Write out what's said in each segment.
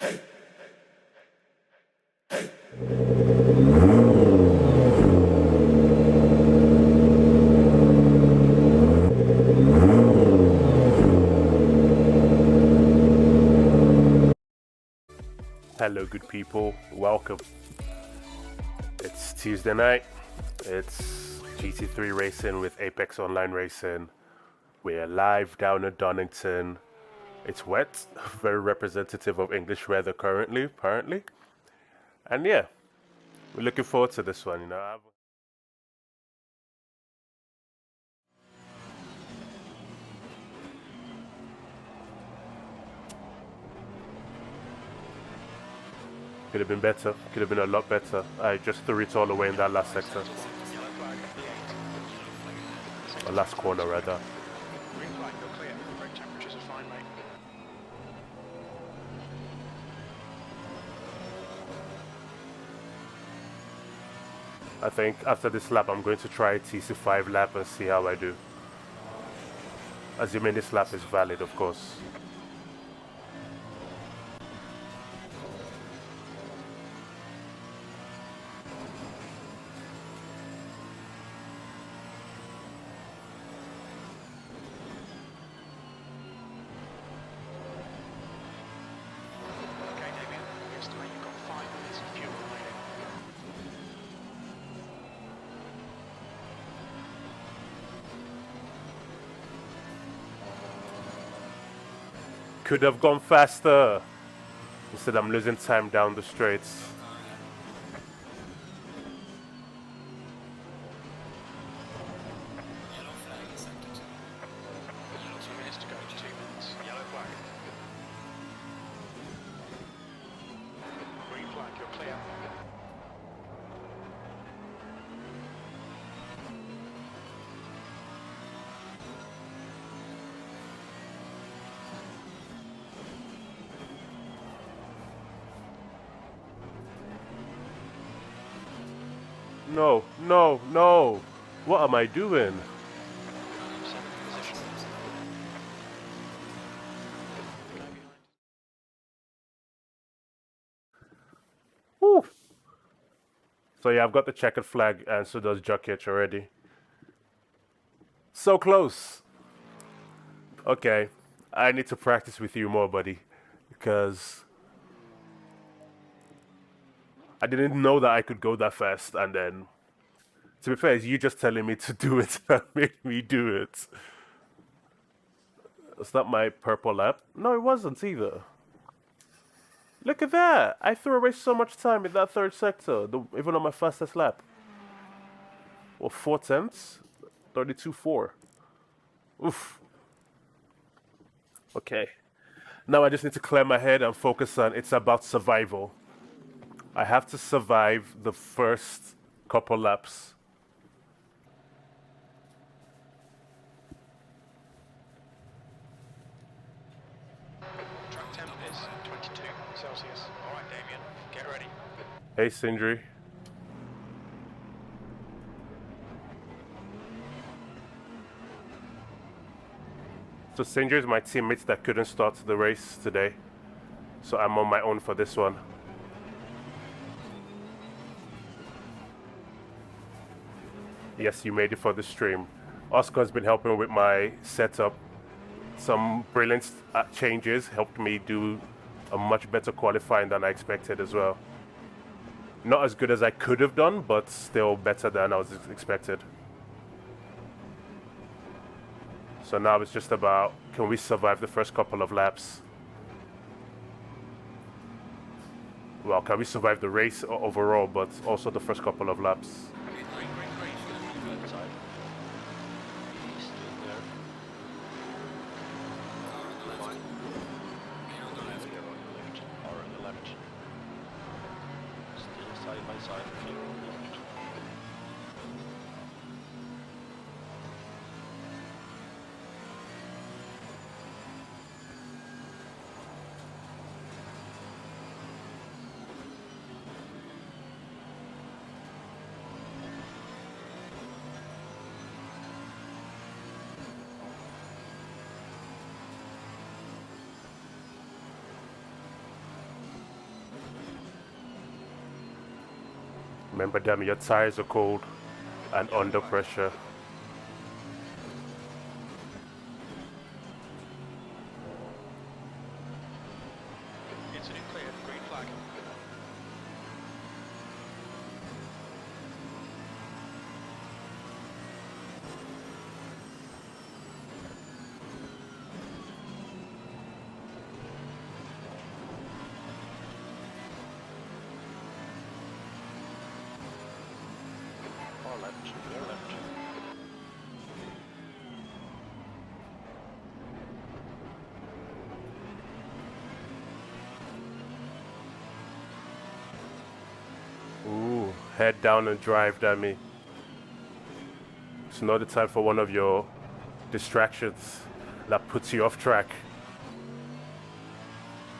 Hello, good people. Welcome. It's Tuesday night. It's GT3 racing with Apex Online Racing. We're live down at Donington. It's wet, very representative of English weather currently, apparently. And yeah, we're looking forward to this one. Could have been better. Could have been a lot better. I just threw it all away in that last sector. Or last corner, rather. Green flag, you're clear. Brake temperatures are fine, mate. I think after this lap, I'm going to try a TC5 lap and see how I do. Assuming this lap is valid, of course. Okay, Damien, we estimate you've got 5 minutes of fuel remaining. Could have gone faster. Instead, I'm losing time down the straights. Yellow flag is active. 2 minutes to go, 2 minutes. Yellow flag. Green flag, you're clear. No, no, no. What am I doing? 7th position. Go behind. Whew. So yeah, I've got the checkered flag and so does Jokic already. So close. Okay, I need to practice with you more, buddy. Because I didn't know that I could go that fast, and then, to be fair, it's you just telling me to do it that made me do it. Is that my purple lap? No, it wasn't either. Look at that! I threw away so much time in that third sector, even on my fastest lap. Well, 4/10? 32.4. Oof. Okay. Now I just need to clear my head and focus on it's about survival. I have to survive the first couple laps. Track temp is 22 Celsius. Alright, Damien, get ready. Hey, Sindri. So Sindri is my teammate that couldn't start the race today. So I'm on my own for this one. Yes, you made it for the stream. Oscar's been helping with my setup. Some brilliant changes helped me do a much better qualifying than I expected as well. Not as good as I could have done, but still better than I was expected. So now it's just about, can we survive the first couple of laps? Well, can we survive the race overall, but also the first couple of laps? Green. Outside. Still there. Power on the left. Power on the left. Power on the left. Still side by side. Clear on the left. Remember, damn, your tires are cold and under pressure. Incident cleared, green flag. Far left, clear left. Ooh, head down and drive, dummy. It's not the time for one of your distractions that puts you off track.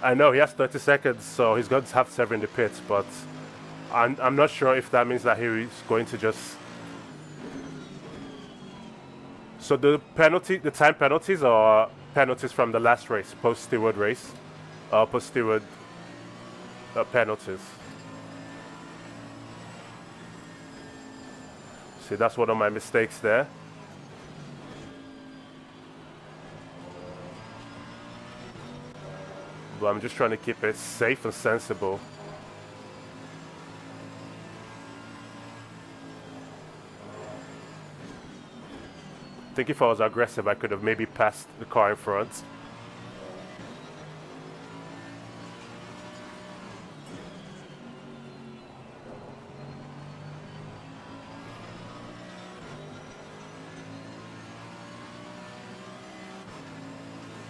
I know he has 30 seconds, so he's going to have to serve in the pits, but I'm not sure if that means that he's going to just... So the time penalties are penalties from the last race, post-steward race, post-steward penalties. See, that's one of my mistakes there. But I'm just trying to keep it safe and sensible. I think if I was aggressive, I could have maybe passed the car in front.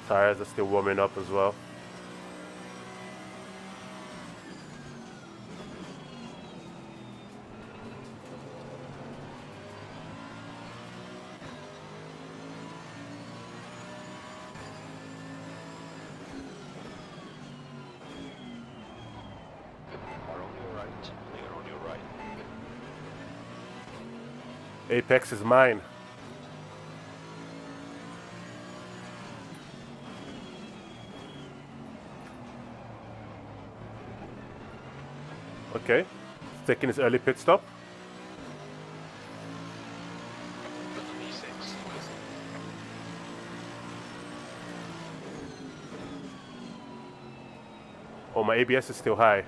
Tires are still warming up as well. Apex is mine. Okay, he's taking his early pit stop. Oh, my ABS is still high.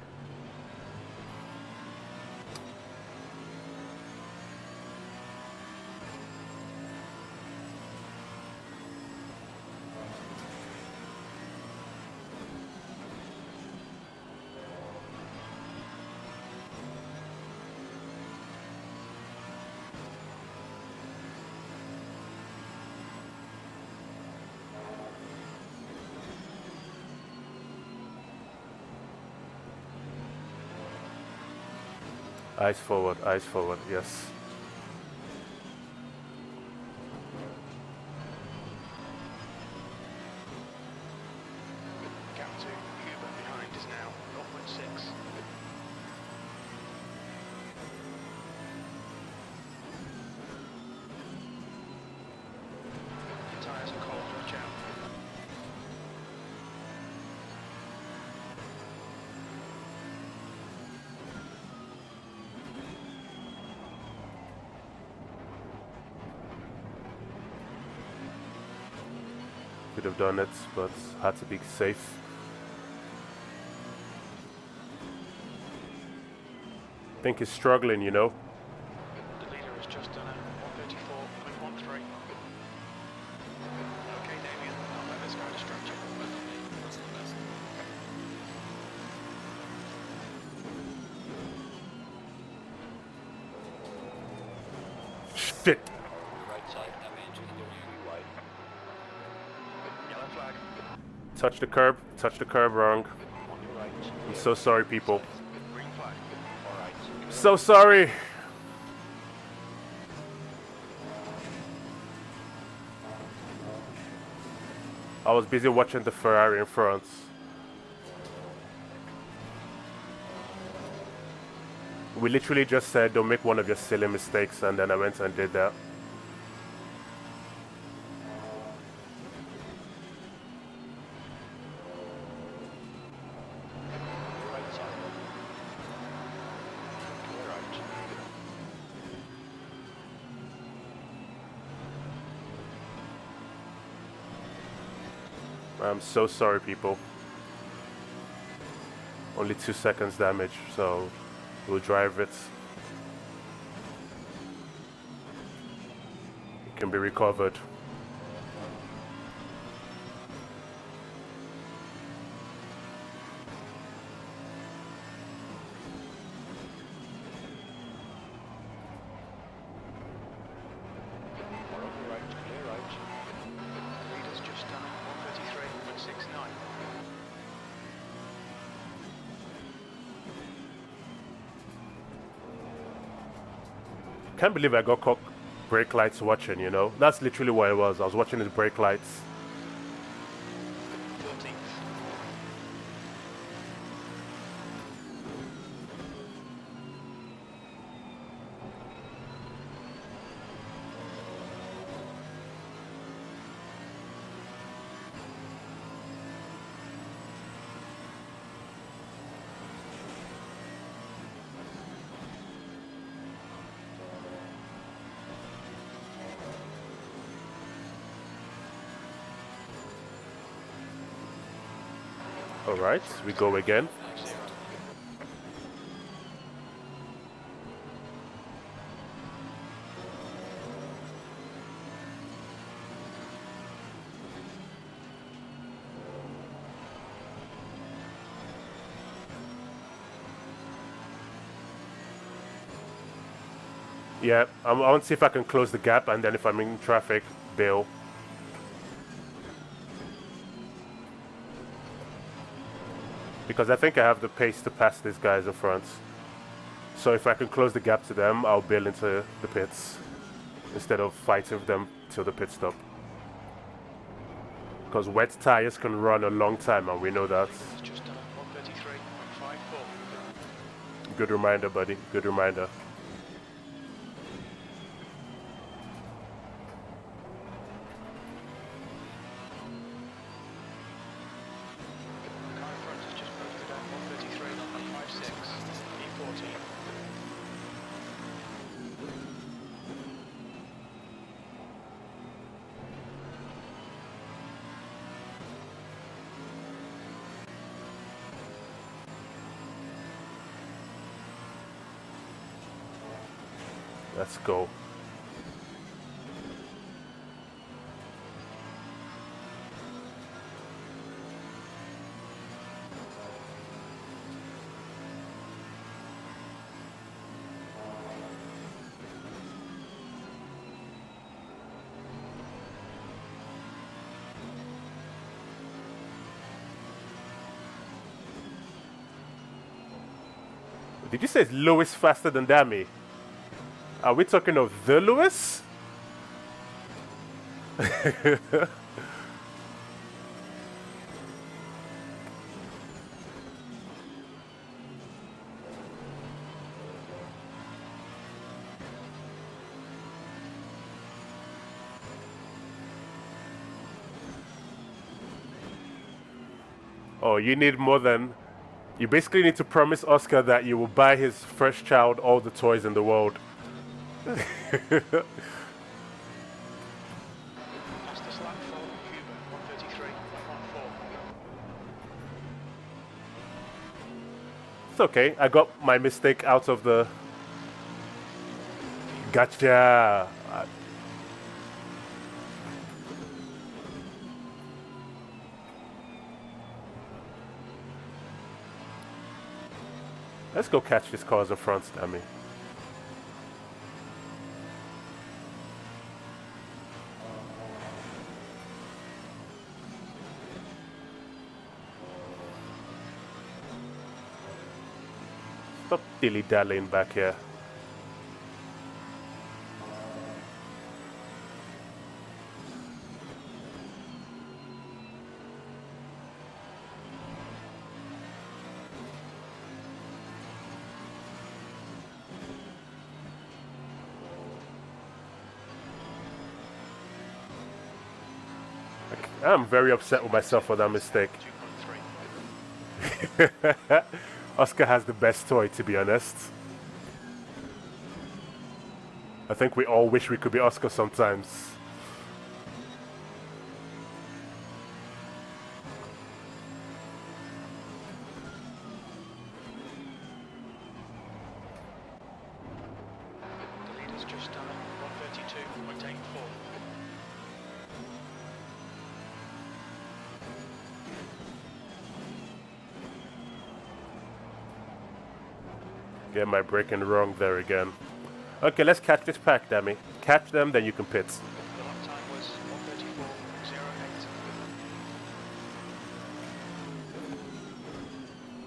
Eyes forward, yes. Gap to Uber behind is now 0.6. Tyres are cold, watch out. Could have done it, but had to be safe. I think he's struggling, you know. The leader has just done a 134.13. Okay, Damien, I'll let this guy distract you. Shit. Right side, damage, and you're really wide. Yellow flag. Touch the curb wrong. On your right. I'm so sorry, people. Green flag. Alright. So sorry. I was busy watching the Ferrari in front. We literally just said don't make one of your silly mistakes, and then I went and did that. Right side. Clear right. I'm so sorry, people. Only 2 seconds damage, so we'll drive it. It can be recovered. More on the right, clear right. Leader's just done 133.69. Can't believe I got caught brake lights watching, you know? That's literally what it was. I was watching his brake lights. 14th. Alright, we go again. Yeah, I want to see if I can close the gap, and then if I'm in traffic, bail. Because I think I have the pace to pass these guys in front. So if I can close the gap to them, I'll bail into the pits instead of fighting with them till the pit stop. Because wet tires can run a long time, and we know that. Leader's just done 133.54. Good reminder, buddy. Good reminder. The car in front has just posted at 133.56. E14. Let's go. Did you say it's Lewis faster than Dammy? Are we talking of the Lewis? Oh, you need more than... You basically need to promise Oscar that you will buy his first child all the toys in the world. Fastest lap for Cuba, 133.14. It's okay. I got my mistake out of the... Gotcha. Let's go catch these cars in front, Dammy. Stop dilly-dallying back here. I'm very upset with myself for that mistake. 2.3. Oscar has the best toy, to be honest. I think we all wish we could be Oscar sometimes. Get my braking wrong there again. Okay, let's catch this pack, Dammy. Catch them, then you can pit. The lap time was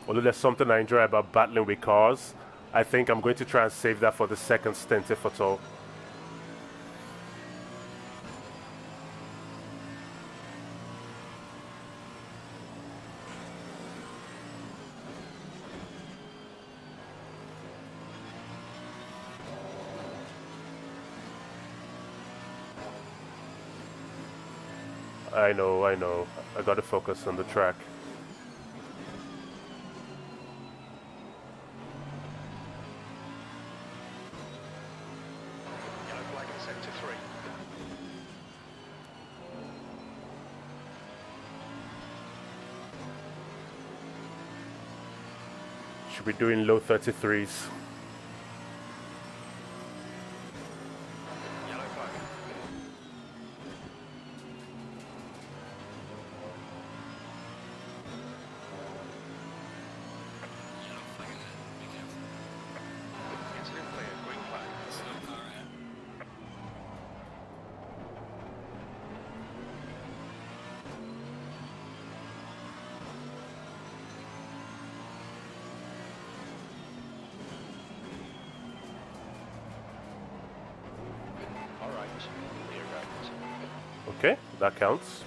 1:34.08. Although there's something I enjoy about battling with cars, I think I'm going to try and save that for the second stint, if at all. I know. I gotta focus on the track. Yellow flag in sector 3. Should be doing low 33s. Yellow flag. Incident clear. Green flag. All right. Clear right. Okay, that counts.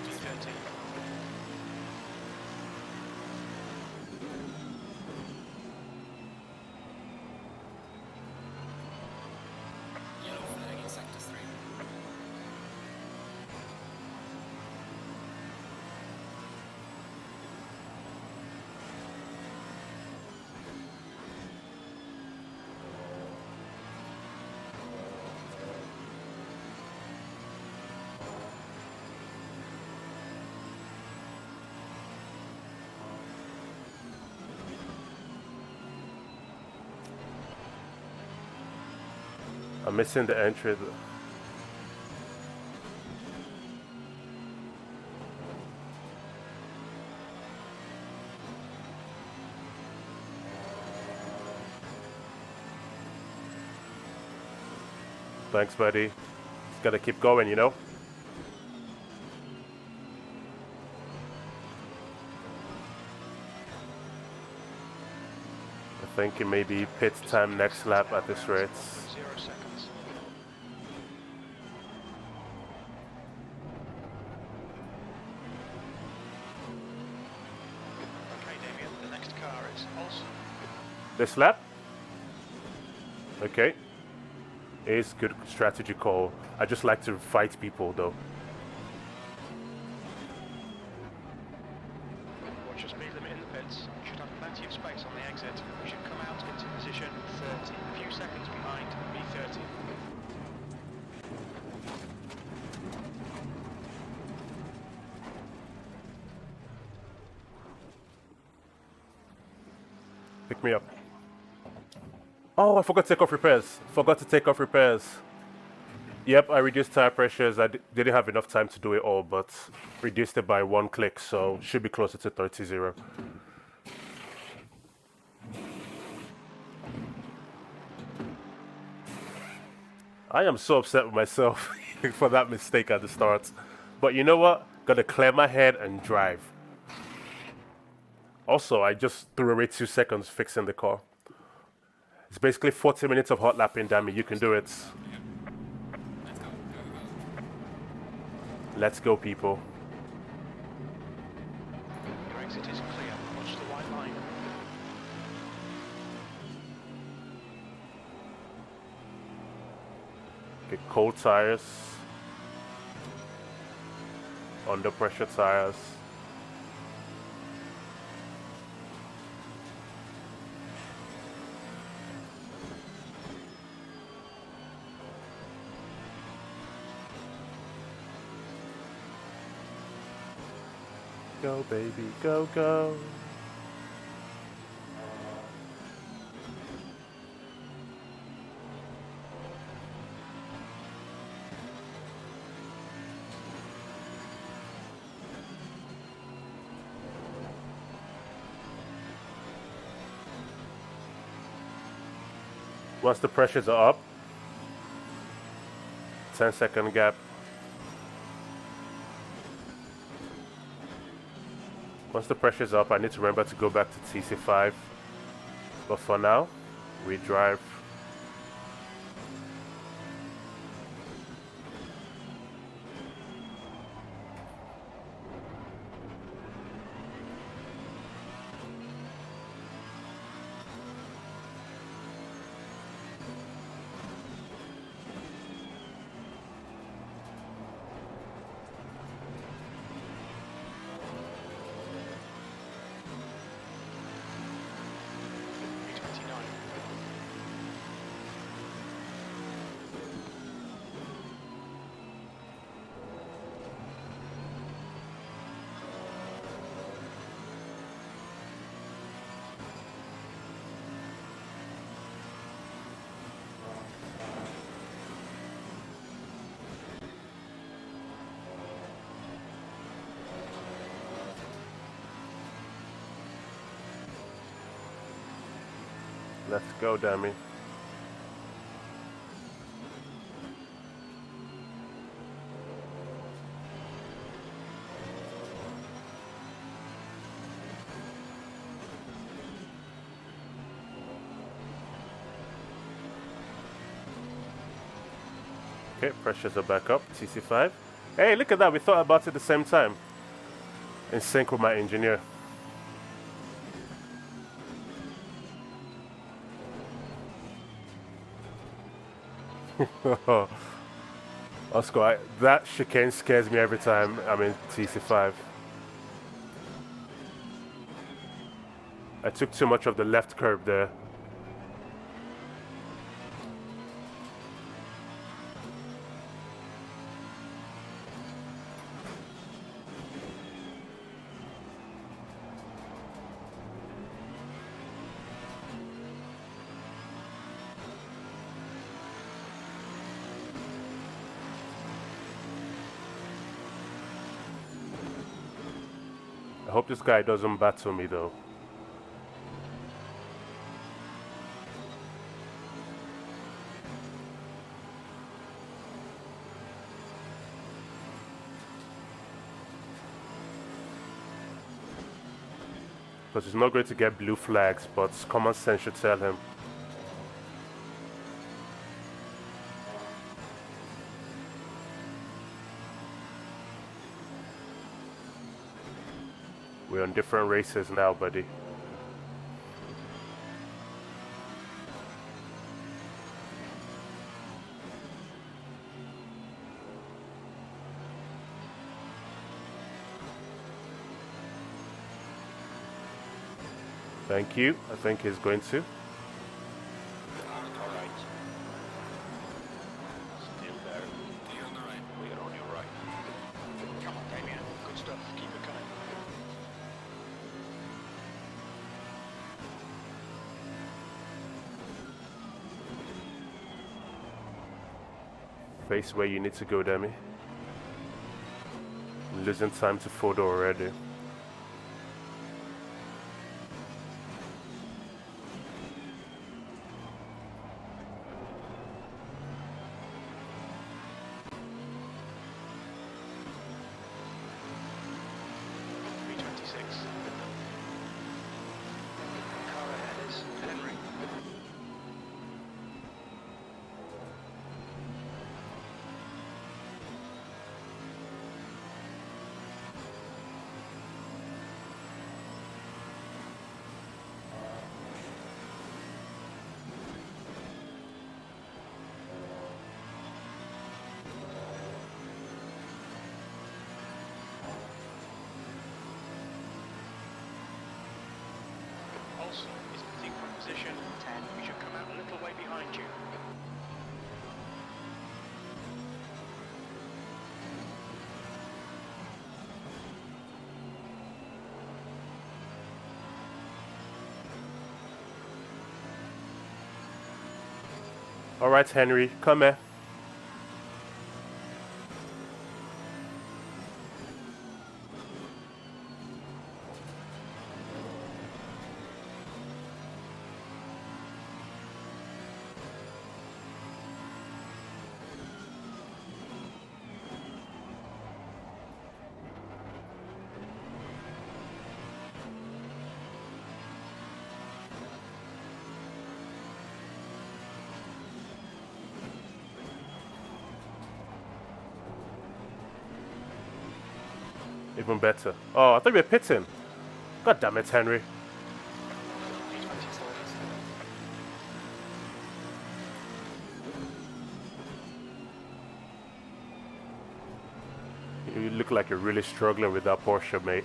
D13. Yellow flag in sector 3. I'm missing the entry. Thanks, buddy. Just gotta keep going, you know? I think it may be pit time next lap at this rate. 0 seconds. Okay, Damien, the next car is Olsen. This lap? Okay. It's good strategy call. I just like to fight people though. Watch your speed limit in the pits. You should have plenty of space on the exit. You should come out into position 30. A few seconds behind B30. Pick me up. Oh, I forgot to take off repairs. Yep, I reduced tire pressures. I didn't have enough time to do it all, but reduced it by 1 click, so should be closer to 30-0. I am so upset with myself for that mistake at the start. But you know what? Gotta clear my head and drive. Also, I just threw away 2 seconds fixing the car. It's basically 40 minutes of hot lapping, damn it. You can do it. Let's go, people. Your exit is clear. Watch the white line. Get cold tires. Under pressure tires. Go, baby, go, go. Once the pressures are up, 10-second gap. Once the pressure's up, I need to remember to go back to TC5. But for now, we drive. Let's go, dummy. Okay, pressures are back up. TC5. Hey, look at that. We thought about it at the same time. In sync with my engineer. Oscar, that chicane scares me every time I'm in TC5. I took too much of the left curb there. I hope this guy doesn't battle me though. Because he's not going to get blue flags, but common sense should tell him. We're on different races now, buddy. Thank you. I think he's going to. All right. Still there. Clear on the right. We are on your right. Come on, Damien. Good stuff. Keep it coming. Face where you need to go, Demi. Losing time to photo already. Car ahead is Henry. Olsen is pitting from position 10. We should come out a little way behind you. All right, Henry, come here. Even better. Oh, I thought we were pitting. God damn it, Henry. You look like you're really struggling with that Porsche, mate.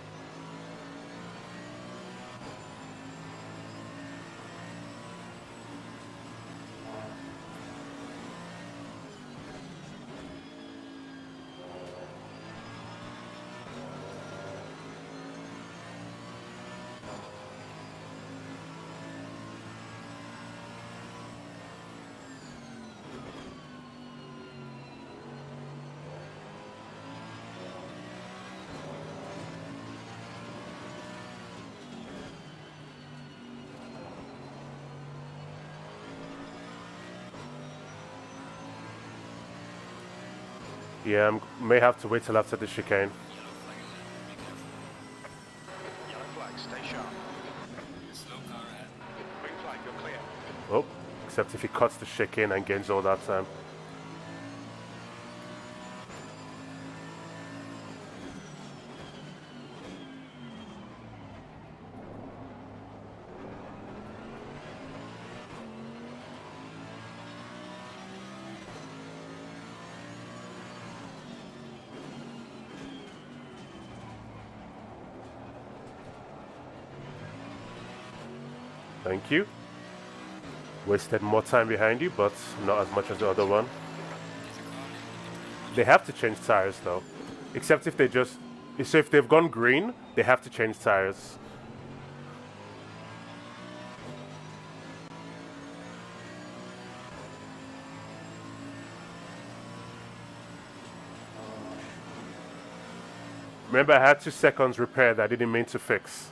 Yeah, I may have to wait till after the chicane. Yellow flag, stay sharp. Slow car ahead. Green flag, you're clear. Oh, except if he cuts the chicane and gains all that time. Thank you. Wasted more time behind you, but not as much as the other one. They have to change tires though. Except if they just... So if they've gone green, they have to change tires. Remember, I had 2 seconds repair that I didn't mean to fix.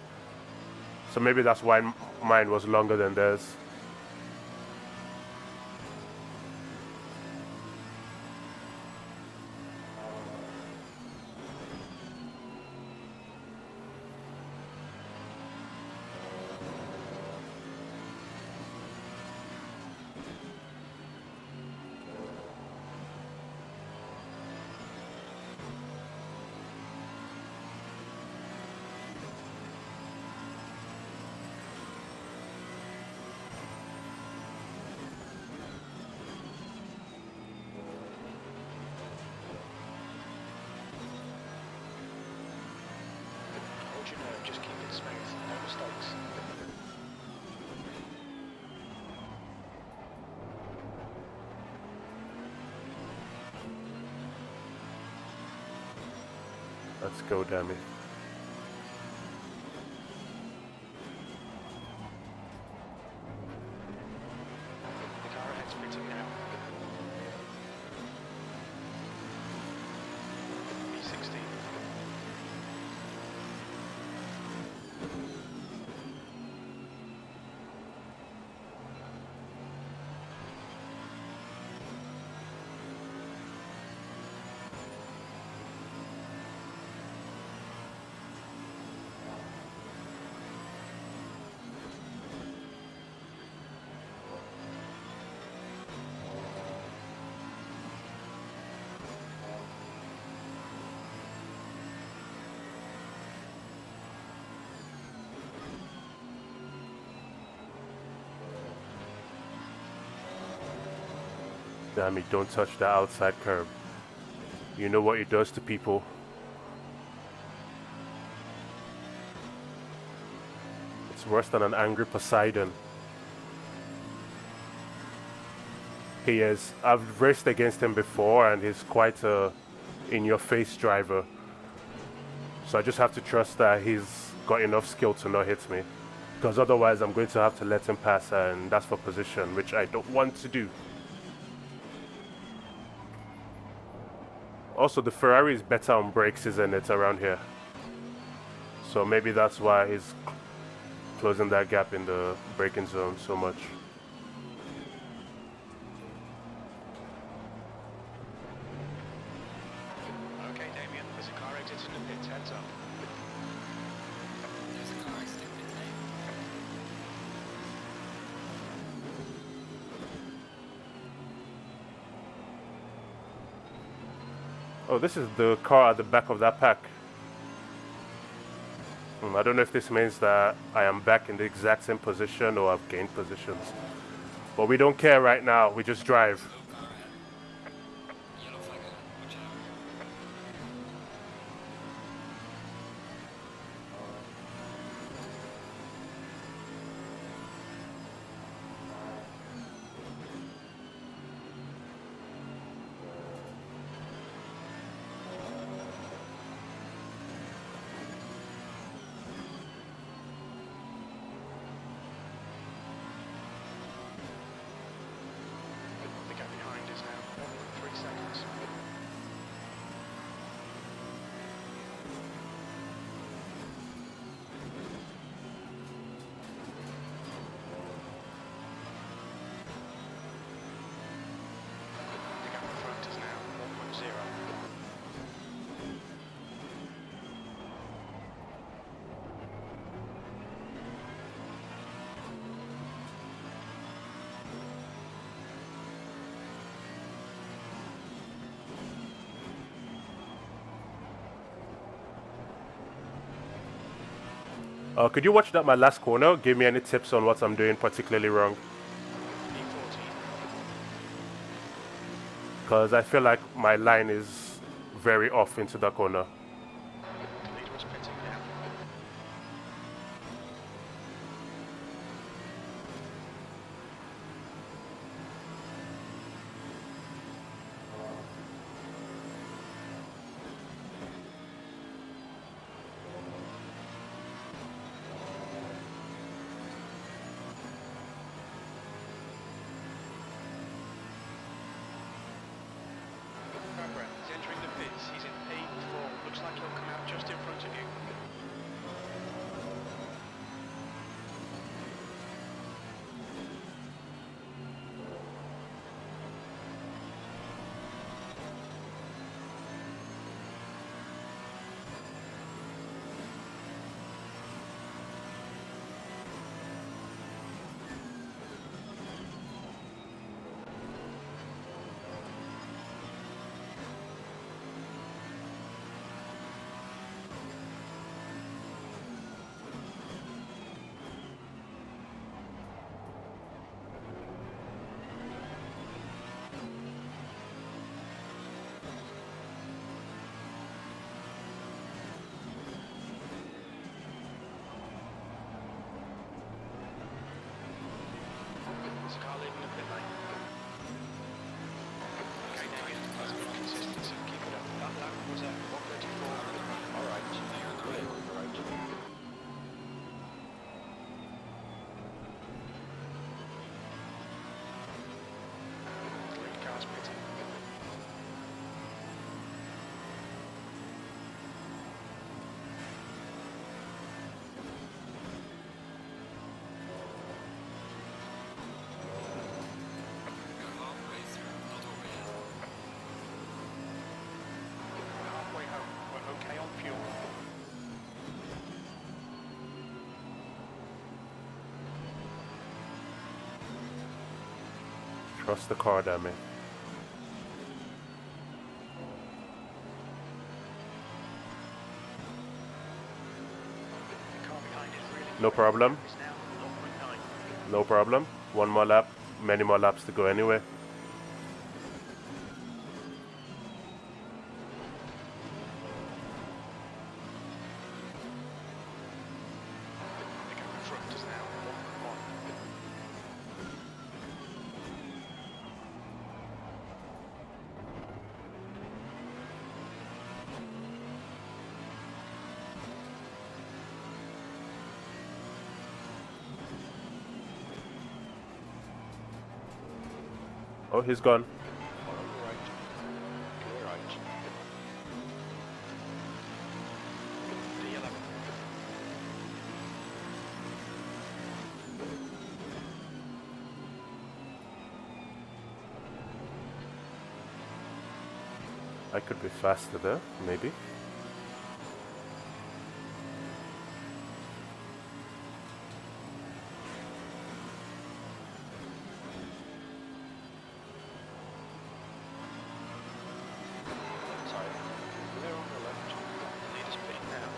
So maybe that's why mine was longer than theirs. Hold your nerve, just keep it smooth, no mistakes. Let's go, damn it. The car ahead's fitting now. B16. Damn it, don't touch the outside curb. You know what it does to people. It's worse than an angry Poseidon. He is. I've raced against him before and he's quite a in-your-face driver. So I just have to trust that he's got enough skill to not hit me. Because otherwise I'm going to have to let him pass, and that's for position, which I don't want to do. Also, the Ferrari is better on brakes, isn't it, around here? So maybe that's why he's closing that gap in the braking zone so much. Okay, Damien, there's a car exit in the pits, heads up. There's a car exit pit lane. Oh, this is the car at the back of that pack. I don't know if this means that I am back in the exact same position or I've gained positions. But we don't care right now. We just drive. Slow car ahead. Yellow flag ahead. Watch out. The gap behind is now 1.3 seconds. The gap in front is now 1.0. Could you watch that my last corner? Give me any tips on what I'm doing particularly wrong. E14. Because I feel like my line is very off into the corner. The leader was pitting now. Background, he's entering the pits. He's in P4. Looks like he'll come out just in front of you. There's a car leaving the pit lane. Okay, Damien, that's good consistency. Keep it up. That lap was at 134. All right. Clear, right. The lead car's pitting. Go home, racer. Not over yet. We're halfway home. We're okay on fuel. Trust the car, damn it. The car behind is really No problem. It's now 0.9. No problem. One more lap. Many more laps to go anyway. The gap in front is now 1.1. Oh, he's gone. All right. Clear right. D11. I could be faster there, maybe. Tyre. Clear on the left. The leader's pitting now.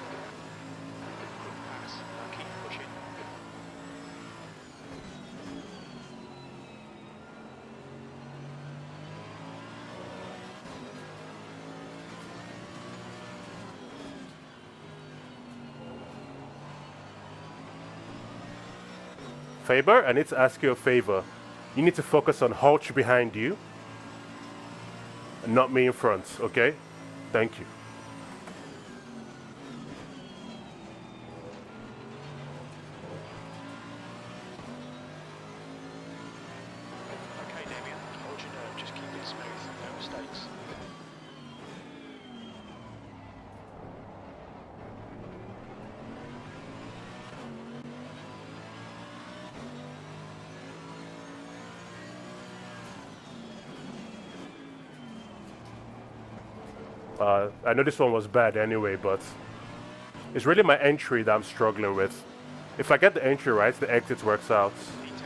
Faber, I need to ask you a favor. You need to focus on Hulch behind you and not me in front, okay? Thank you. Okay, Damien, hold your nerve, just keep it smooth, no mistakes. I know this one was bad anyway, but it's really my entry that I'm struggling with. If I get the entry right, the exit works out. P10.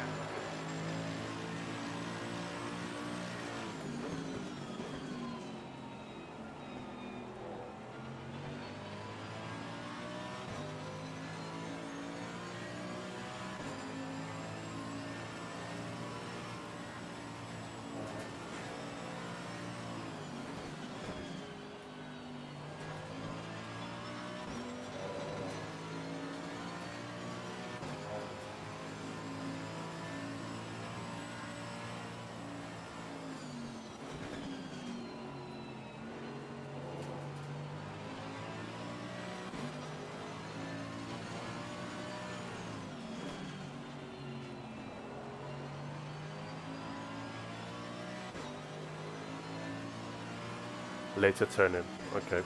Later turning, okay.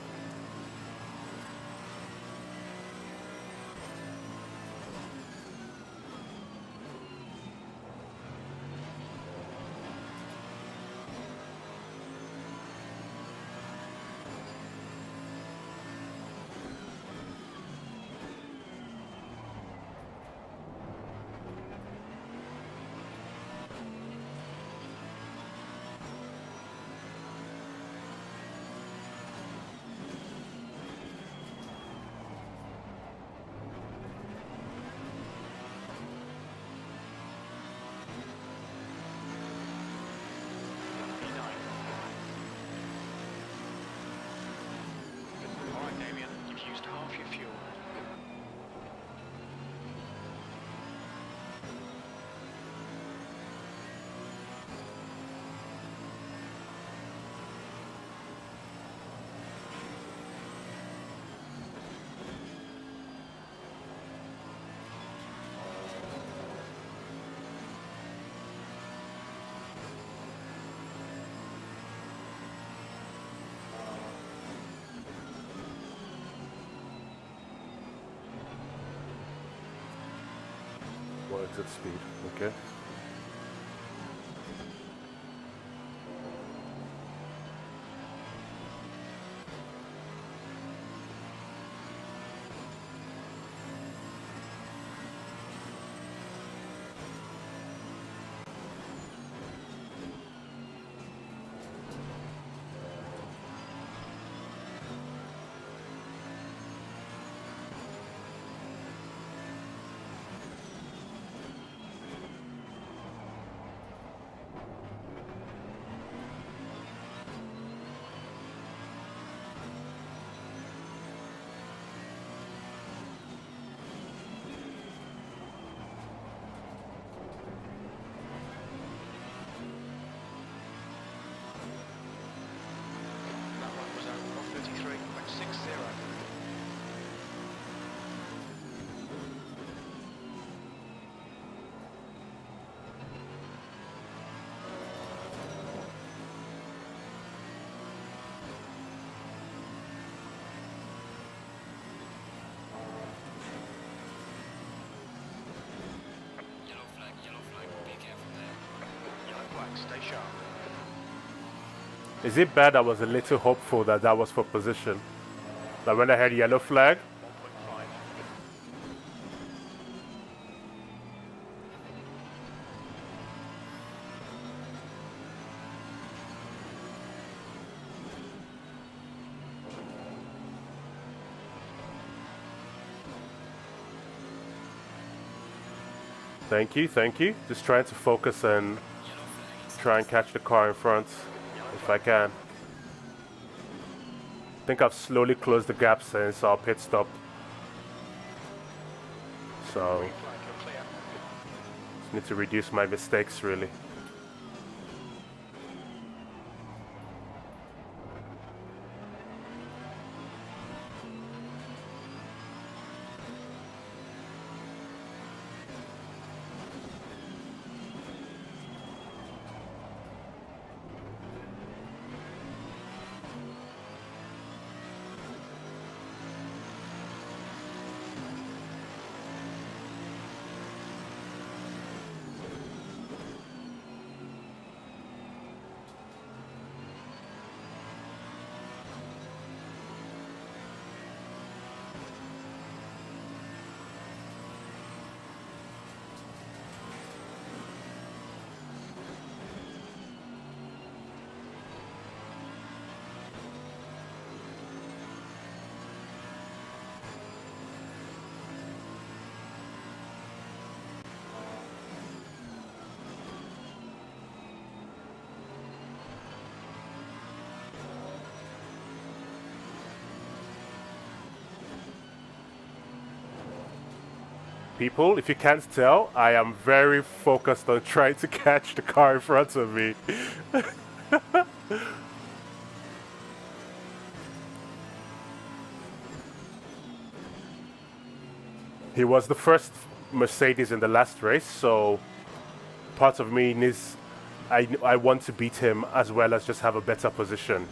Alright, Damien, you've used half your fuel. Well, exit speed, okay. That one was at 133.60. Yellow flag, be careful there. Yellow flag, stay sharp. Is it bad I was a little hopeful that that was for position? That when I had yellow flag, 1.5. thank you. Just trying to focus and try and catch the car in front if I can. I think I've slowly closed the gap since our pit stop. So Green flag, you're clear. Need to reduce my mistakes, really. People, if you can't tell, I am very focused on trying to catch the car in front of me. He was the first Mercedes in the last race, so part of me needs, I want to beat him as well as just have a better position.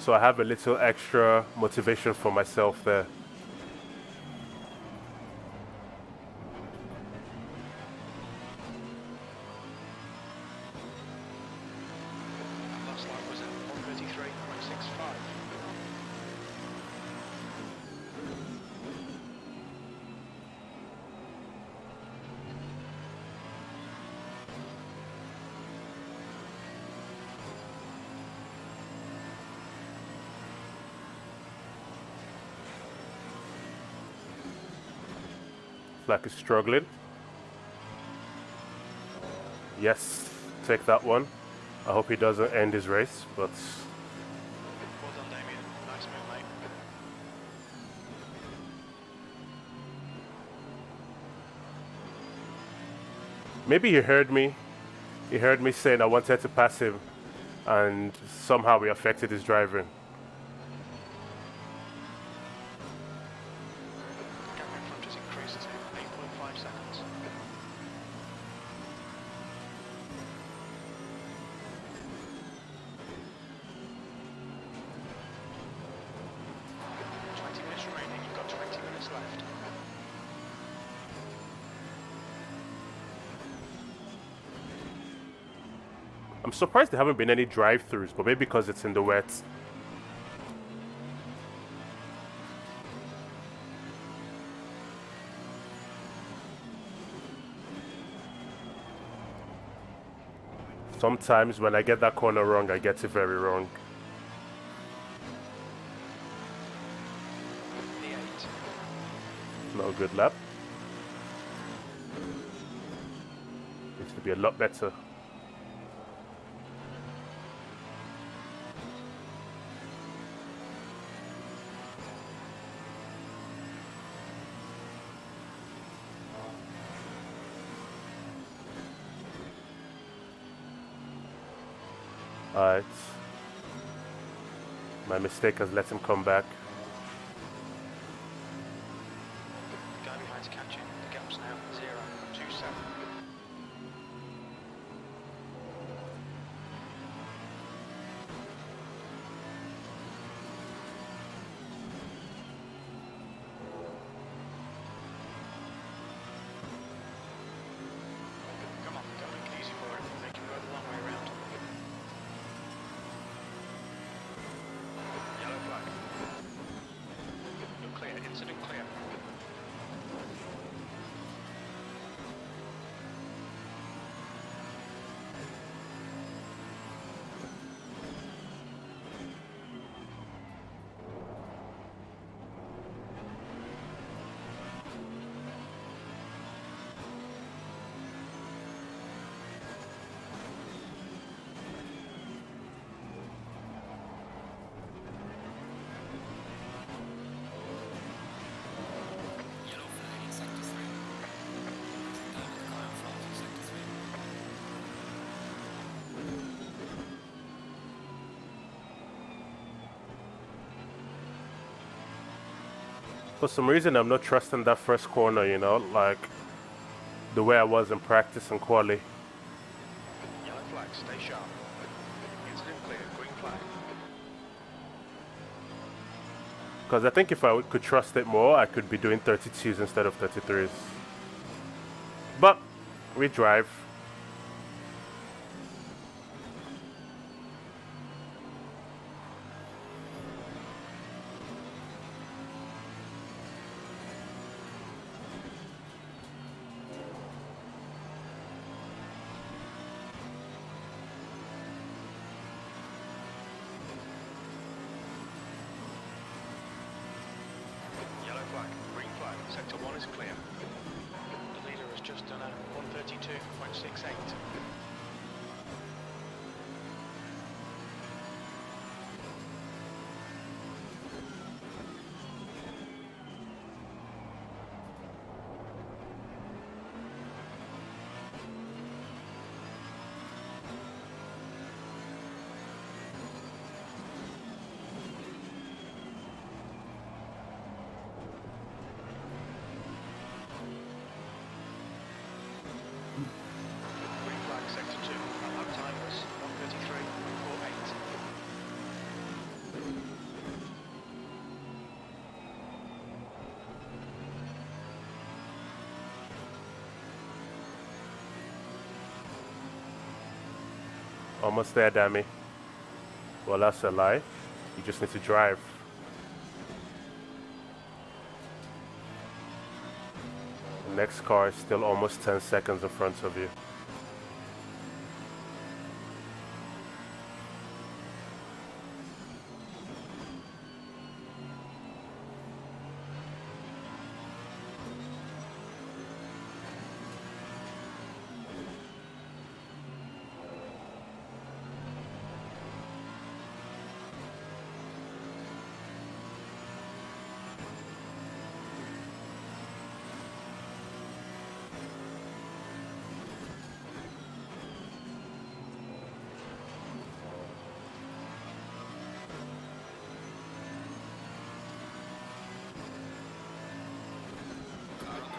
So I have a little extra motivation for myself there. Last lap was at 1:33.65. Flack is struggling. Yes, take that one. I hope he doesn't end his race, but Well done, Damien. Nice move, mate. maybe he heard me. He heard me saying I wanted to pass him, and somehow it affected his driving. Gap in front has increased to 8.5 seconds. Remaining, you've got 20 minutes left. I'm surprised there haven't been any drive-throughs, but maybe because it's in the wet. Sometimes when I get that corner wrong, I get it very wrong. The 8. Not a good lap. Needs to be a lot better. Alright. My mistake has let him come back. The guy behind's catching. The gap's now 0.27. Come on, go make it easy for him. Make him go the long way round. Yellow flag. For some reason, I'm not trusting that first corner, you know, like the way I was in practice and quali. Yellow flag, stay sharp. Incident clear, green flag. Because I think if I could trust it more, I could be doing 32s instead of 33s. But we drive. Yellow flag, green flag. Sector 1 is clear. The leader has just done a 132.68. Green flag, sector 2. Our lap time was 133.48. Almost there, Dammy. Well, that's a lie. You just need to drive. The next car is still almost 10 seconds in front of you.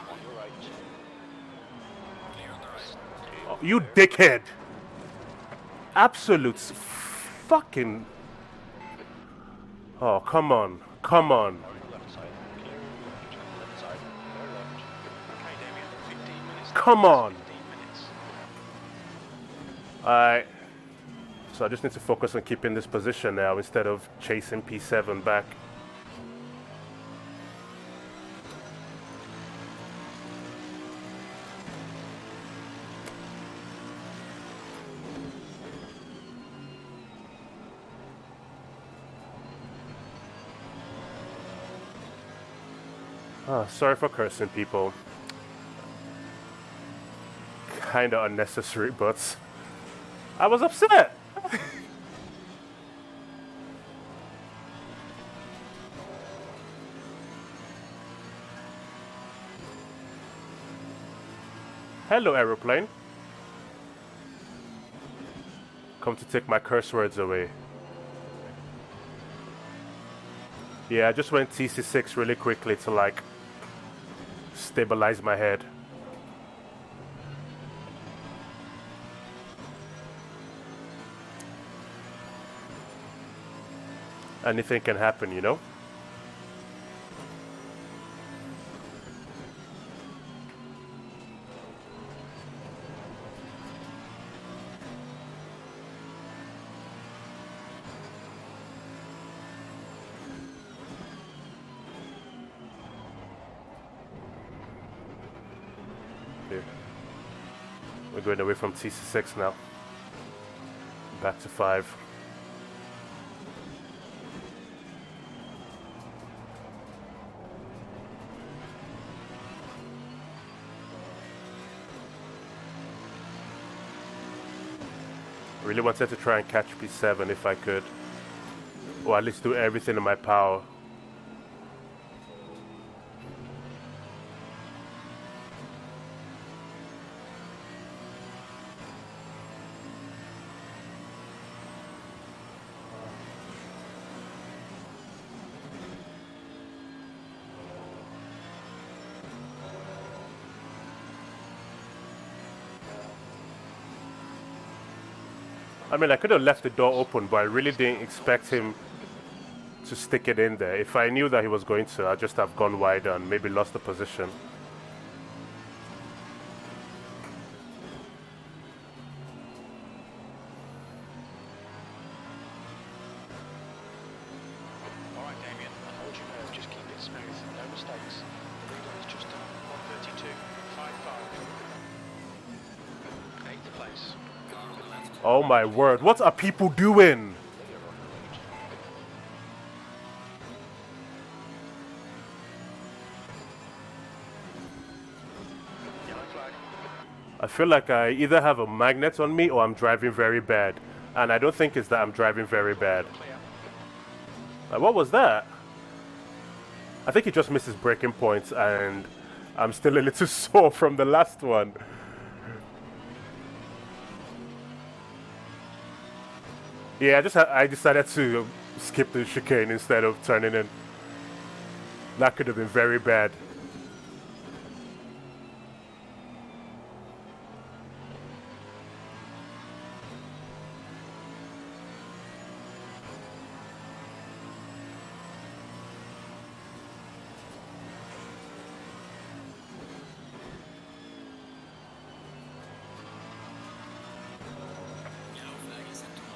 On your right. Clear on the right. Oh, you dickhead! Absolute fucking... Oh, come on. Come on. On your left side. Clear left. Left side. Clear left. Okay, Damien, 15 minutes. Come on. 15 minutes. Alright. So I just need to focus on keeping this position now instead of chasing P7 back. Oh, sorry for cursing, people. Kinda unnecessary, but I was upset. Hello, aeroplane. Come to take my curse words away. Yeah, I just went TC6 really quickly to like stabilize my head. Anything can happen, you know? Here. We're going away from TC6 now. Back to 5. Really wanted to try and catch P7 if I could, or at least do everything in my power. I mean, I could have left the door open, but I really didn't expect him to stick it in there. If I knew that he was going to, I'd just have gone wide and maybe lost the position. Alright, Damien, and hold your nerve, just keep it smooth, no mistakes. The leader is just done 132.55. Eighth place. Car on the left. Oh my word, what are people doing? Clear on the lead. Yellow flag. I feel like I either have a magnet on me or I'm driving very bad. And I don't think it's that I'm driving very bad. Clear. Like, what was that? I think he just missed his braking points and I'm still a little sore from the last one. Yeah, I decided to skip the chicane instead of turning in. That could have been very bad. Yellow flag is set to on.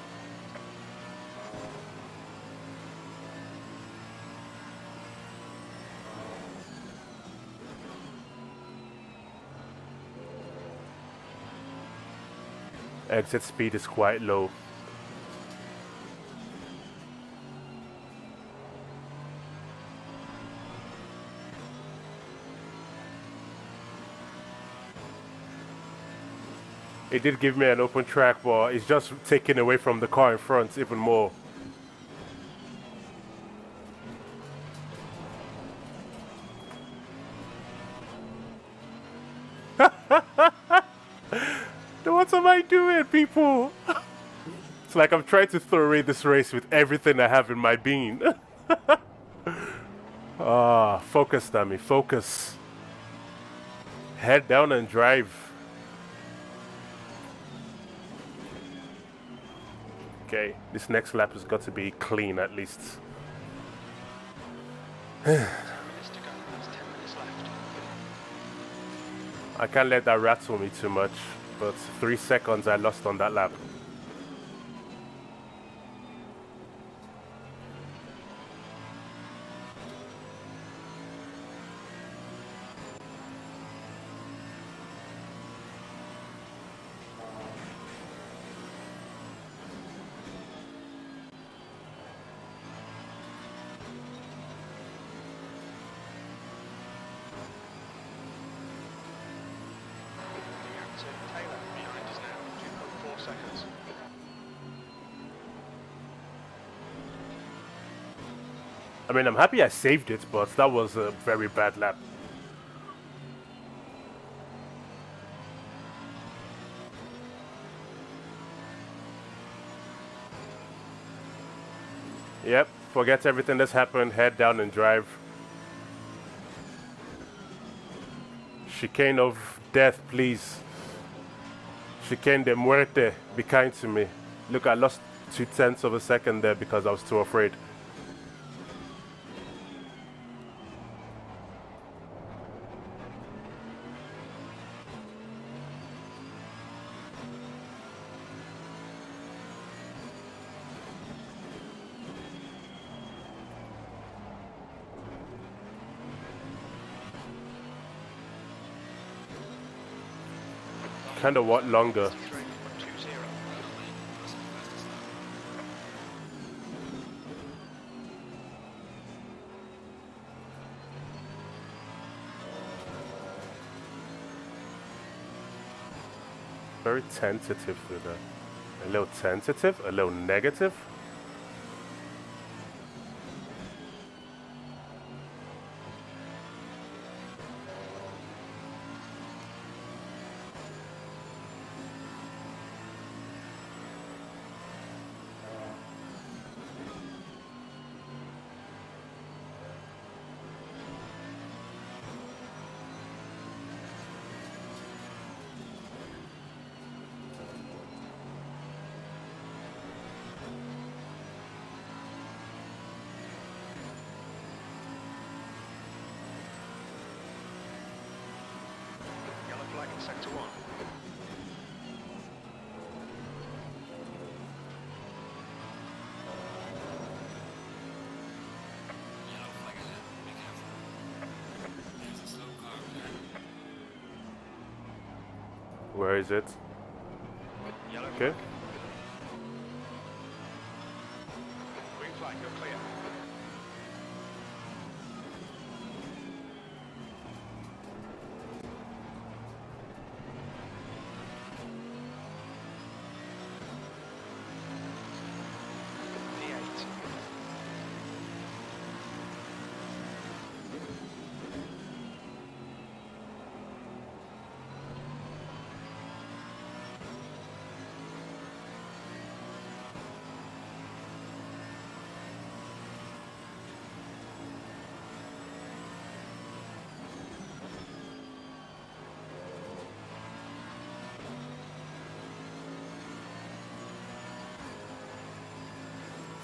Exit speed is quite low. It did give me an open track, but it's just taking away from the car in front even more. What am I doing, people? It's like I'm trying to throw away this race with everything I have in my being. Ah, focus, dummy, focus. Head down and drive. Okay, this next lap has got to be clean at least. 10 minutes to go, that's 10 minutes left. I can't let that rattle me too much, but 3 seconds I lost on that lap. So Taylor behind us now, 2.4 seconds. I mean, I'm happy I saved it, but that was a very bad lap. Yep, forget everything that's happened, head down and drive. Chicane of death, please. Chicane de muerte, be kind to me. Look, I lost 0.2 of a second there because I was too afraid. Kind of want longer. 3.20. Very tentative with that. A little tentative, a little negative. sector 1. Yellow flag ahead. Be careful. There's a slow car over there. Where is it? Yellow Okay. flag. Green flag, you're clear. D8.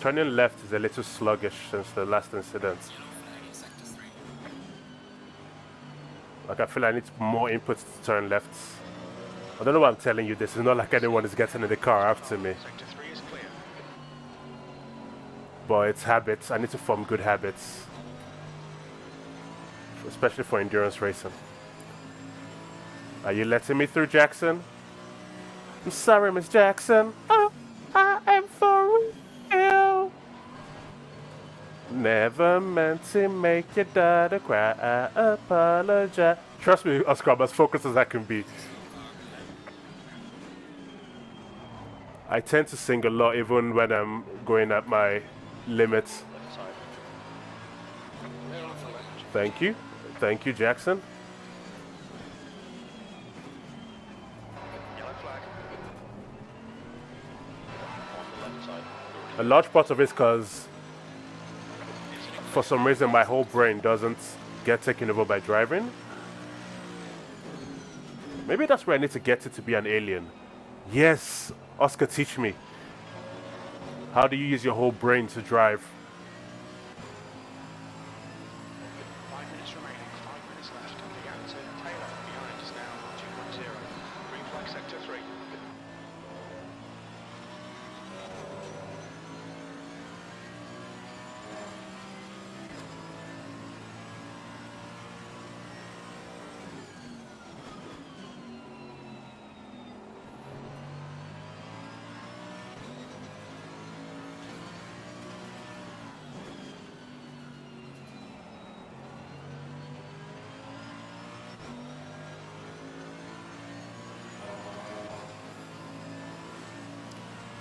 Turning left is a little sluggish since the last incident. Yellow flag in sector 3. Like I feel I need more inputs to turn left. I don't know why I'm telling you this. It's not like anyone is getting in the car after me. Sector 3 is clear. But it's habits. I need to form good habits. Especially for endurance racing. Are you letting me through, Jackson? I'm sorry, Miss Jackson. Oh, I am for real. Never meant to make your daughter cry. I apologize. Trust me, Oscar, I'm as focused as I can be. I tend to sing a lot even when I'm going at my limits. Left side. Yellow flag ahead. Thank you. Thank you, Jackson. Yellow flag. On the left side. A large part of it is because for some reason my whole brain doesn't get taken over by driving. Maybe that's where I need to get it to be an alien. Yes, Oscar, teach me. How do you use your whole brain to drive? 5 minutes remaining, 5 minutes left. The gap to Taylor behind is now 2.0. Green flag sector 3.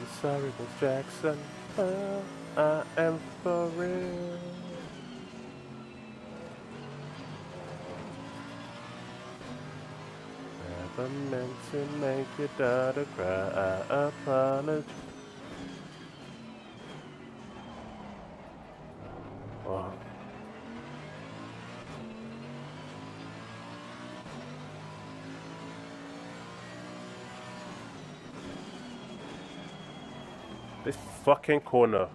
I'm sorry, Miss Jackson. Oh, I am for real. Never meant to make your daughter cry. I apologize. Oh. This fucking corner.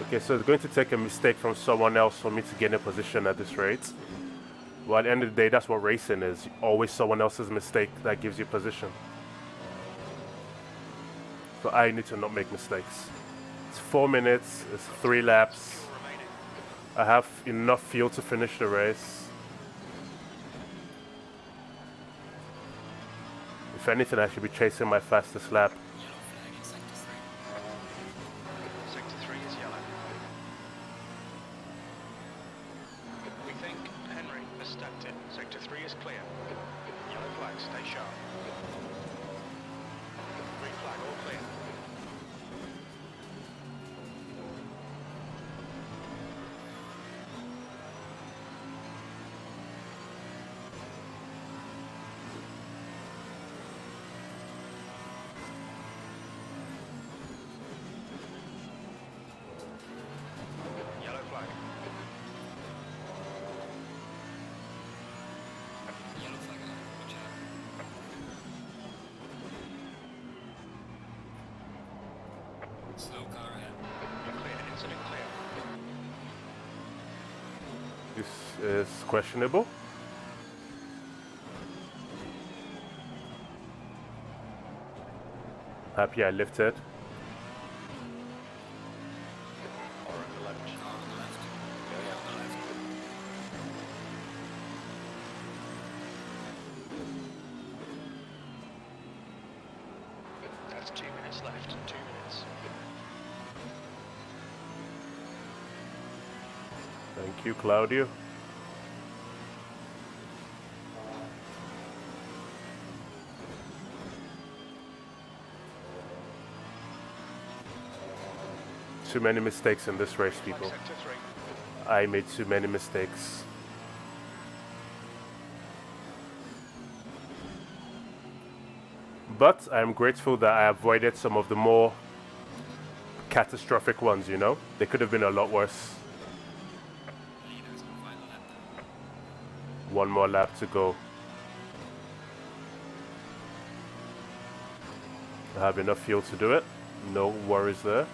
Okay, so it's going to take a mistake from someone else for me to get in a position at this rate. Well, at the end of the day, that's what racing is. Always someone else's mistake that gives you position. So I need to not make mistakes. It's 4 minutes, it's 3 laps. Fuel remaining. I have enough fuel to finish the race. If anything, I should be chasing my fastest lap. Yellow flag in sector 3. Sector 3 is yellow. We think Henry has stepped in. Sector 3 is clear. Yellow flag, stay sharp. Green flag, all clear. Yellow flag. Yellow flag ahead. Watch out. is questionable. Happy I lifted. Or on the left. On the left. Yeah, On the left. That's 2 minutes left. 2 minutes. Thank you, Claudio. Too many mistakes in this race, people. Sector 3. I made too many mistakes. But I'm grateful that I avoided some of the more catastrophic ones, you know? They could have been a lot worse. Leaders on final lap. One more lap to go. I have enough fuel to do it. No worries there.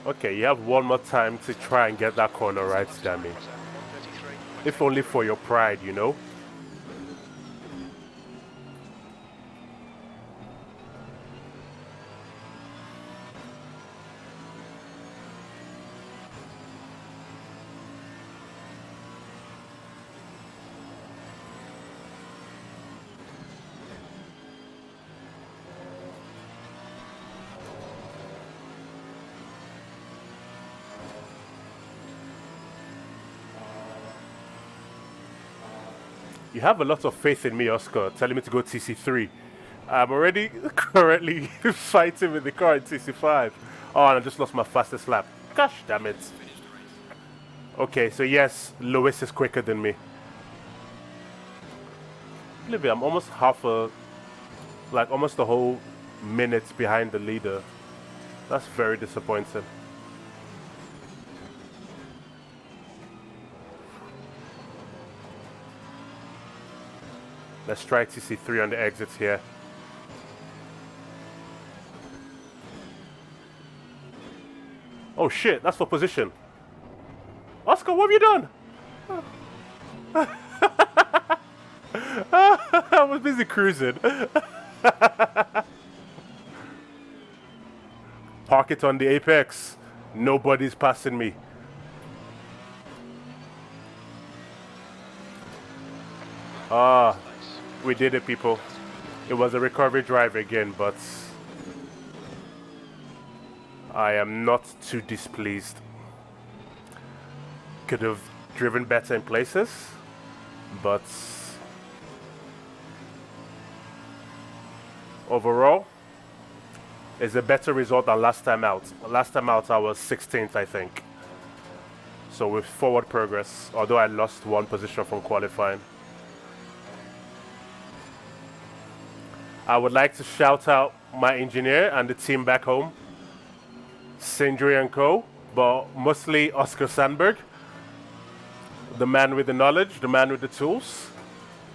Okay, you have one more time to try and get that corner right, Dammy. 133. If only for your pride, you know? You have a lot of faith in me, Oscar, telling me to go TC3. I'm already currently fighting with the car in TC5. Oh, and I just lost my fastest lap. Gosh damn it. Finish the race. Okay, so yes, Lewis is quicker than me. Olivia, I'm almost almost a whole minute behind the leader. That's very disappointing. Let's try TC3 on the exits here. Oh shit, that's for position. Oscar, what have you done? I was busy cruising. Park it on the apex. Nobody's passing me. Ah, we did it, people. It was a recovery drive again, but I am not too displeased. Could have driven better in places, but overall, it's a better result than last time out. Last time out, I was 16th, I think. So with forward progress, although I lost one position from qualifying. I would like to shout out my engineer and the team back home, Sindri and Co., but mostly Oscar Sandberg, the man with the knowledge, the man with the tools.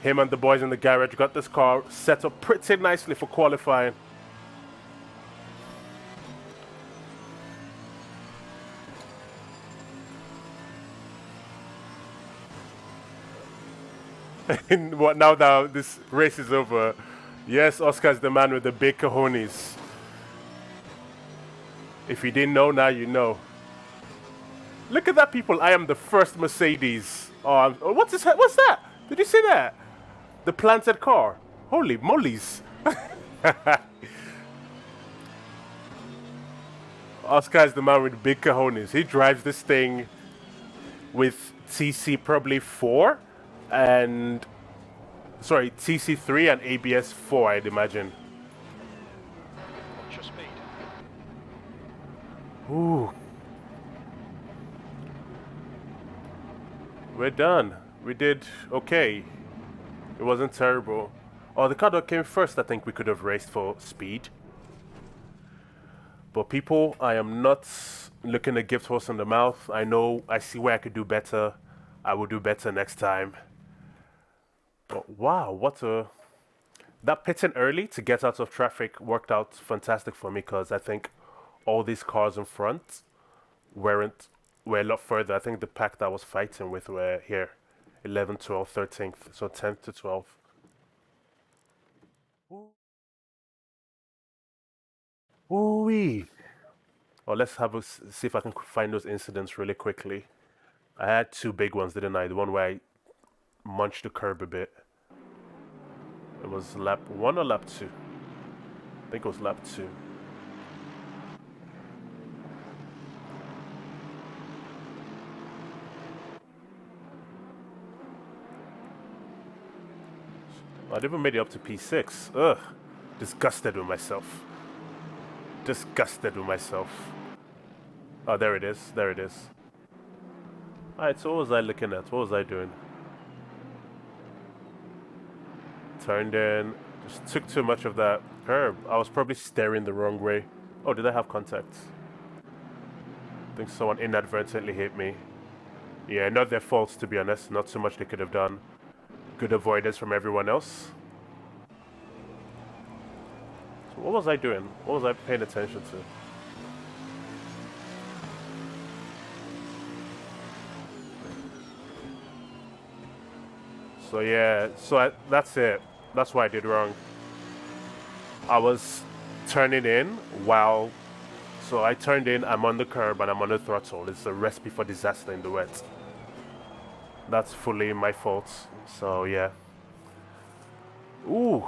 Him and the boys in the garage got this car set up pretty nicely for qualifying. And what now that this race is over? Yes, Oscar's the man with the big cojones. If you didn't know, now you know. Look at that, people. I am the first Mercedes. Oh, what's this? What's that? Did you see that? The planted car. Holy mollies. Oscar is the man with big cojones. He drives this thing with TC probably 4 and... Sorry, TC3 and ABS 4, I'd imagine. What's your speed? Ooh. We're done. We did okay. It wasn't terrible. Oh, the car that came first, I think we could have raced for speed. But people, I am not looking a gift horse in the mouth. I know, I see where I could do better. I will do better next time. But wow, what a... That pitting early to get out of traffic worked out fantastic for me because I think all these cars in front were a lot further. I think the pack that I was fighting with were here. 11, 12, 13th. So 10th to 12th. Ooh-wee. Oh, let's see if I can find those incidents really quickly. I had two big ones, didn't I? The one where I munched the curb a bit. It was lap 1 or lap 2? I think it was lap 2. I never made it up to P6. Ugh. Disgusted with myself. Disgusted with myself. Oh, there it is. There it is. Alright, so what was I looking at? What was I doing? Turned in. Just took too much of that curb. I was probably staring the wrong way. Oh, did I have contact? I think someone inadvertently hit me. Yeah, not their fault, to be honest. Not so much they could have done. Good avoidance from everyone else. So what was I doing? What was I paying attention to? So yeah, that's it. That's what I did wrong. I was turning in while... So I turned in, I'm on the curb and I'm on the throttle. It's a recipe for disaster in the wet. That's fully my fault. So yeah. Ooh.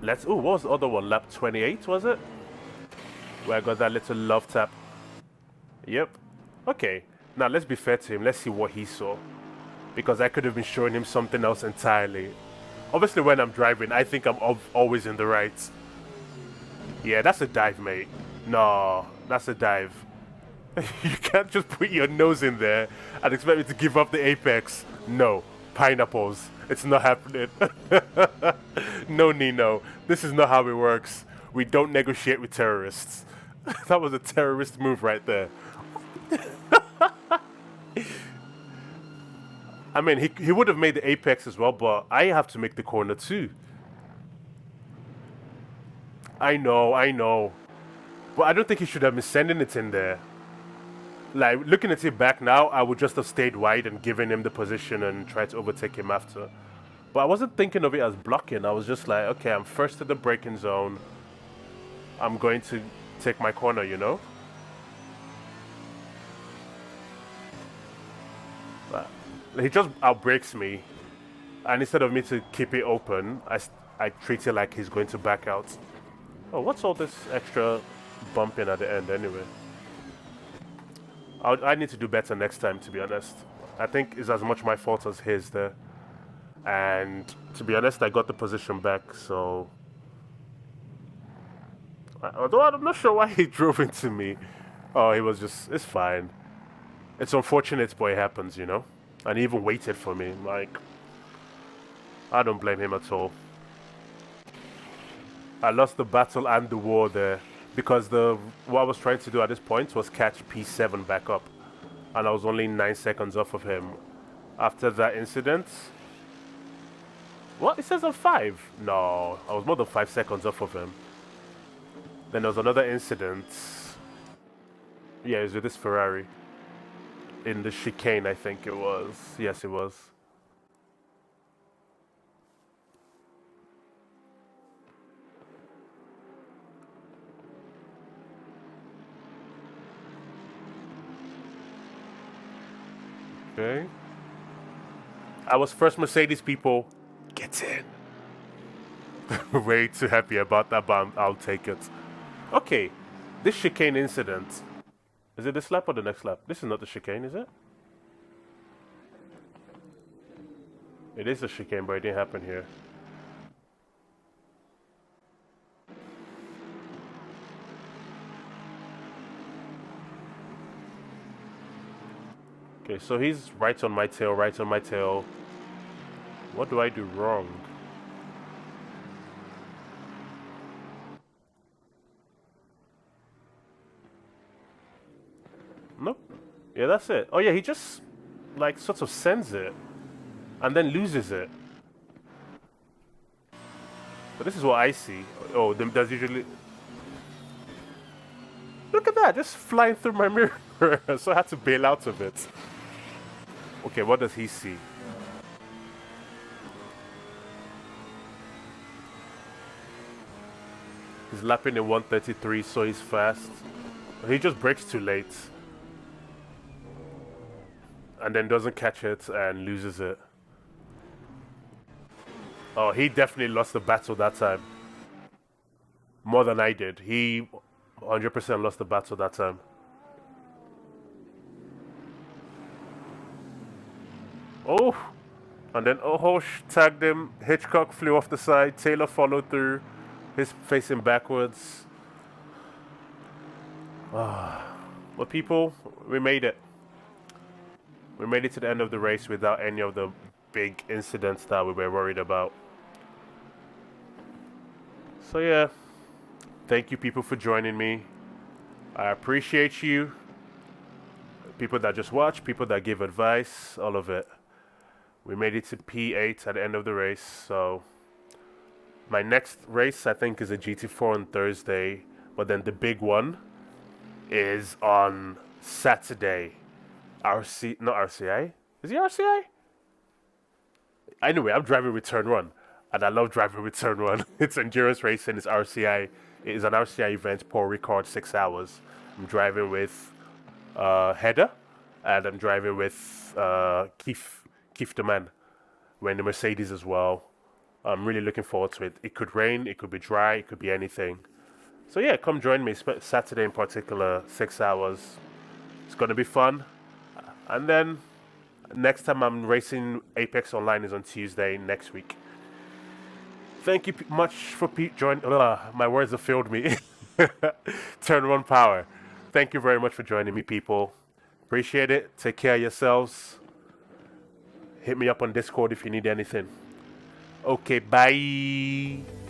What was the other one? Lap 28, was it? Where I got that little love tap. Yep. Okay. Now let's be fair to him. Let's see what he saw. Because I could have been showing him something else entirely. Obviously, when I'm driving, I think I'm always in the right. Yeah, that's a dive, mate. No, that's a dive. You can't just put your nose in there and expect me to give up the apex. No. Pineapples. It's not happening. No, Nino. This is not how it works. We don't negotiate with terrorists. That was a terrorist move right there. I mean, he would have made the apex as well, but I have to make the corner too. I know. But I don't think he should have been sending it in there. Like, looking at it back now, I would just have stayed wide and given him the position and tried to overtake him after. But I wasn't thinking of it as blocking. I was just like, okay, I'm first to the braking zone. I'm going to take my corner, you know? He just outbrakes me. And instead of me to keep it open, I treat it like he's going to back out. Oh, what's all this extra bumping at the end anyway? I need to do better next time, to be honest. I think it's as much my fault as his there. And to be honest, I got the position back, so... Although I'm not sure why he drove into me. Oh, he was just... It's fine. It's unfortunate, but it happens, you know? And he even waited for me, like... I don't blame him at all. I lost the battle and the war there. Because what I was trying to do at this point was catch P7 back up. And I was only 9 seconds off of him. After that incident... What? It says on 5. No, I was more than 5 seconds off of him. Then there was another incident. Yeah, it was with this Ferrari. In the chicane, I think it was. Yes, it was. Okay. I was first Mercedes, people. Get in. Way too happy about that, but I'll take it. Okay. This chicane incident. Is it this lap or the next lap? This is not the chicane, is it? It is the chicane, but it didn't happen here. Okay, so he's right on my tail, right on my tail. What do I do wrong? Nope. Yeah, that's it. Oh yeah, he just like sort of sends it and then loses it. But this is what I see. Oh, there's usually... Look at that, just flying through my mirror. So I had to bail out of it. Okay, what does he see? He's lapping in 133, so he's fast. He just brakes too late. And then doesn't catch it and loses it. Oh, he definitely lost the battle that time. More than I did. He 100% lost the battle that time. Oh! And then Ohosh tagged him. Hitchcock flew off the side. Taylor followed through. He's facing backwards. But people, we made it. We made it to the end of the race without any of the big incidents that we were worried about. So yeah, thank you people for joining me. I appreciate you. People that just watch, people that give advice, all of it. We made it to P8 at the end of the race, so my next race I think is a GT4 on Thursday, but then the big one is on Saturday. Not RCI? Is he RCI? Anyway, I'm driving with Turn 1, and I love driving with Turn 1. It's endurance racing, it's RCI. It is an RCI event, Paul Ricard, 6 hours. I'm driving with Heather, and I'm driving with Keith the man. We're in the Mercedes as well. I'm really looking forward to it. It could rain, it could be dry, it could be anything. So yeah, come join me, Saturday in particular, 6 hours. It's going to be fun. And then next time I'm racing Apex Online is on Tuesday next week. Thank you much for joining. My words have failed me. Turn 1 power. Thank you very much for joining me, people. Appreciate it. Take care of yourselves. Hit me up on Discord if you need anything. Okay, bye.